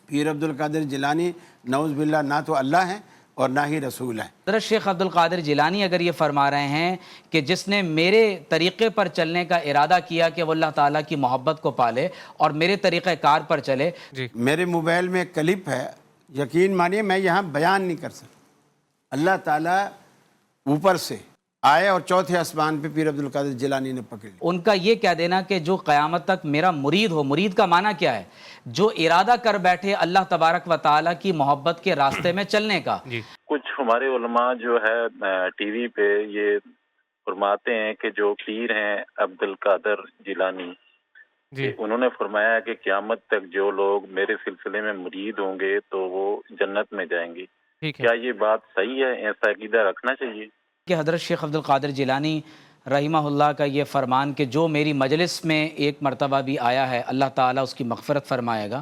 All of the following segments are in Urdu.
پیر عبد القادر جیلانی نعوذ باللہ نہ تو اللہ ہیں اور نہ ہی رسول ہیں۔ حضرت شیخ عبد القادر جیلانی اگر یہ فرما رہے ہیں کہ جس نے میرے طریقے پر چلنے کا ارادہ کیا کہ وہ اللہ تعالیٰ کی محبت کو پالے اور میرے طریقہ کار پر چلے، میرے موبائل میں ایک کلپ ہے، یقین مانیے میں یہاں بیان نہیں کر سکتا۔ اللہ تعالیٰ اوپر سے آئے اور چوتھے آسمان پہ پیر عبد القادر جیلانی نے پکڑ لیا۔ ان کا یہ کہہ دینا کہ جو قیامت تک میرا مرید ہو، مرید کا معنی کیا ہے؟ جو ارادہ کر بیٹھے اللہ تبارک و تعالیٰ کی محبت کے راستے میں چلنے کا۔ کچھ ہمارے علماء جو ہے ٹی وی پہ یہ فرماتے ہیں کہ جو پیر ہیں عبد القادر جیلانی، انہوں نے فرمایا کہ قیامت تک جو لوگ میرے سلسلے میں مرید ہوں گے تو وہ جنت میں جائیں گے۔ کیا یہ بات صحیح ہے؟ ایسا عقیدہ رکھنا چاہیے کہ حضرت شیخ عبد القادر جیلانی رحمہ اللہ کا یہ فرمان کہ جو میری مجلس میں ایک مرتبہ بھی آیا ہے اللہ تعالیٰ اس کی مغفرت فرمائے گا،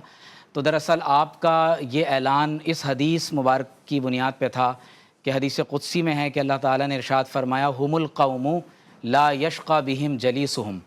تو دراصل آپ کا یہ اعلان اس حدیث مبارک کی بنیاد پہ تھا کہ حدیث قدسی میں ہے کہ اللہ تعالیٰ نے ارشاد فرمایا ہم القوم لا یشقی بہم جلیسہم،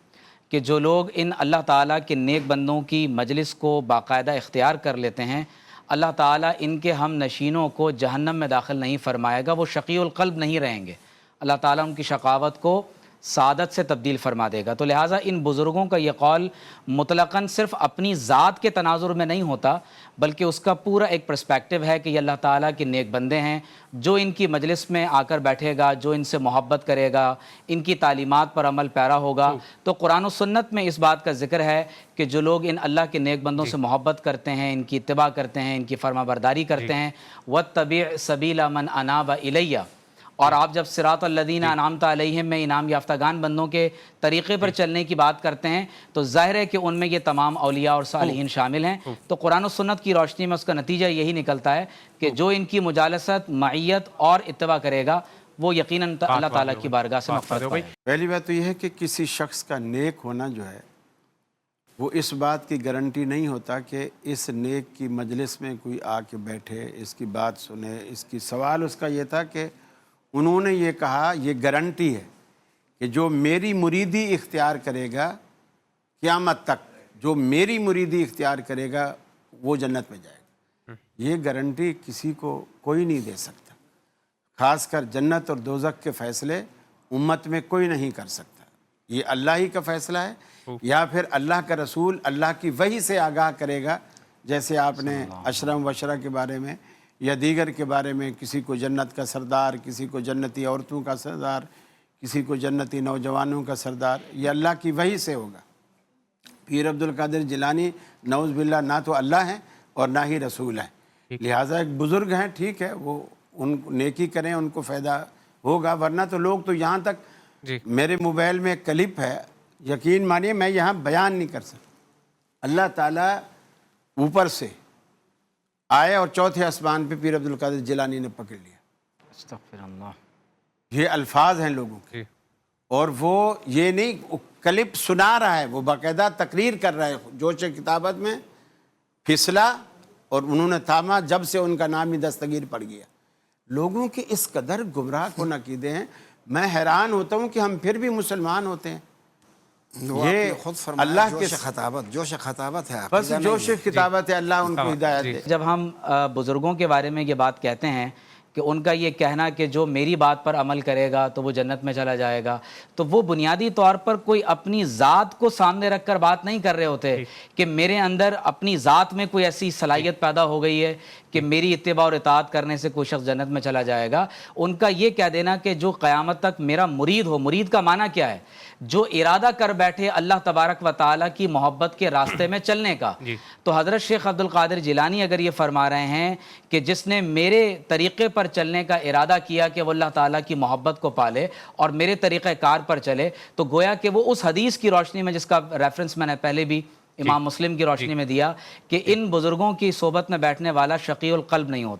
کہ جو لوگ ان اللہ تعالیٰ کے نیک بندوں کی مجلس کو باقاعدہ اختیار کر لیتے ہیں، اللہ تعالیٰ ان کے ہم نشینوں کو جہنم میں داخل نہیں فرمائے گا، وہ شقی القلب نہیں رہیں گے، اللہ تعالیٰ ان کی شقاوت کو سعادت سے تبدیل فرما دے گا۔ تو لہٰذا ان بزرگوں کا یہ قول مطلقاً صرف اپنی ذات کے تناظر میں نہیں ہوتا، بلکہ اس کا پورا ایک پرسپیکٹیو ہے کہ یہ اللہ تعالیٰ کے نیک بندے ہیں، جو ان کی مجلس میں آ کر بیٹھے گا، جو ان سے محبت کرے گا، ان کی تعلیمات پر عمل پیرا ہوگا۔ تو قرآن و سنت میں اس بات کا ذکر ہے کہ جو لوگ ان اللہ کے نیک بندوں سے محبت کرتے ہیں، ان کی اتباع کرتے ہیں، ان کی فرما برداری کرتے ہیں، وَاتَّبِعْ سَبِيلَ مَنْ أَنَابَ إِلَيَّ، اور آپ جب صراط الذین انعمت علیہم میں انعام یافتگان بندوں کے طریقے پر چلنے کی بات کرتے ہیں تو ظاہر ہے کہ ان میں یہ تمام اولیاء اور صالحین شامل ہیں۔ تو قرآن و سنت کی روشنی میں اس کا نتیجہ یہی نکلتا ہے کہ جو ان کی مجالست، معیت اور اتباع کرے گا وہ یقیناً اللہ تعالیٰ کی بارگاہ سے مغفرت پائے گا۔ پہلی بات تو یہ ہے کہ کسی شخص کا نیک ہونا جو ہے وہ اس بات کی گارنٹی نہیں ہوتا کہ اس نیک کی مجلس میں کوئی آ کے بیٹھے، اس کی بات سنے۔ اس کی سوال اس کا یہ تھا کہ انہوں نے یہ کہا یہ گارنٹی ہے کہ جو میری مریدی اختیار کرے گا قیامت تک، جو میری مریدی اختیار کرے گا وہ جنت میں جائے گا۔ یہ گارنٹی کسی کو کوئی نہیں دے سکتا، خاص کر جنت اور دوزخ کے فیصلے امت میں کوئی نہیں کر سکتا۔ یہ اللہ ہی کا فیصلہ ہے یا پھر اللہ کا رسول اللہ کی وحی سے آگاہ کرے گا، جیسے آپ نے اشرم وشرہ کے بارے میں یا دیگر کے بارے میں کسی کو جنت کا سردار، کسی کو جنتی عورتوں کا سردار، کسی کو جنتی نوجوانوں کا سردار، یہ اللہ کی وحی سے ہوگا۔ پیر عبد القادر جیلانی نعوذ باللہ نہ تو اللہ ہیں اور نہ ہی رسول ہیں، لہٰذا ایک بزرگ ہیں، ٹھیک ہے، وہ ان نیکی کریں، ان کو فائدہ ہوگا، ورنہ تو لوگ تو یہاں تک میرے موبائل میں ایک کلپ ہے، یقین مانیے میں یہاں بیان نہیں کر سکتا۔ اللہ تعالیٰ اوپر سے آئے اور چوتھے آسمان پہ پیر عبد القادر جیلانی نے پکڑ لیا۔ استغفر اللہ۔ یہ الفاظ ہیں لوگوں کے، اور وہ یہ نہیں کلپ سنا رہا ہے، وہ باقاعدہ تقریر کر رہا ہے، جوش کتابت میں پھسلا اور انہوں نے تھاما جب سے ان کا نام ہی دستگیر پڑ گیا۔ لوگوں کے اس قدر گمراہ کن عقیدے ہیں، میں حیران ہوتا ہوں کہ ہم پھر بھی مسلمان ہوتے ہیں۔ یہ خود اللہ کے جوش خطابت ہے، بس جوش خطابت ہے، اللہ ان کو ہدایت دے۔ جب ہم بزرگوں کے بارے میں یہ بات کہتے ہیں کہ ان کا یہ کہنا کہ جو میری بات پر عمل کرے گا تو وہ جنت میں چلا جائے گا، تو وہ بنیادی طور پر کوئی اپنی ذات کو سامنے رکھ کر بات نہیں کر رہے ہوتے کہ میرے اندر اپنی ذات میں کوئی ایسی صلاحیت پیدا ہو گئی ہے کہ میری اتباع اور اطاعت کرنے سے کوئی شخص جنت میں چلا جائے گا۔ ان کا یہ کہہ دینا کہ جو قیامت تک میرا مرید ہو، مرید کا معنی کیا ہے؟ جو ارادہ کر بیٹھے اللہ تبارک و تعالیٰ کی محبت کے راستے میں چلنے کا۔ تو حضرت شیخ عبد القادر جیلانی اگر یہ فرما رہے ہیں کہ جس نے میرے طریقے پر چلنے کا ارادہ کیا کہ وہ اللہ تعالیٰ کی محبت کو پالے اور میرے طریقہ کار پر چلے، تو گویا کہ وہ اس حدیث کی روشنی میں جس کا ریفرنس میں نے پہلے بھی امام مسلم کی روشنی میں دیا کہ ان بزرگوں کی صحبت میں بیٹھنے والا شقی القلب نہیں ہوتا۔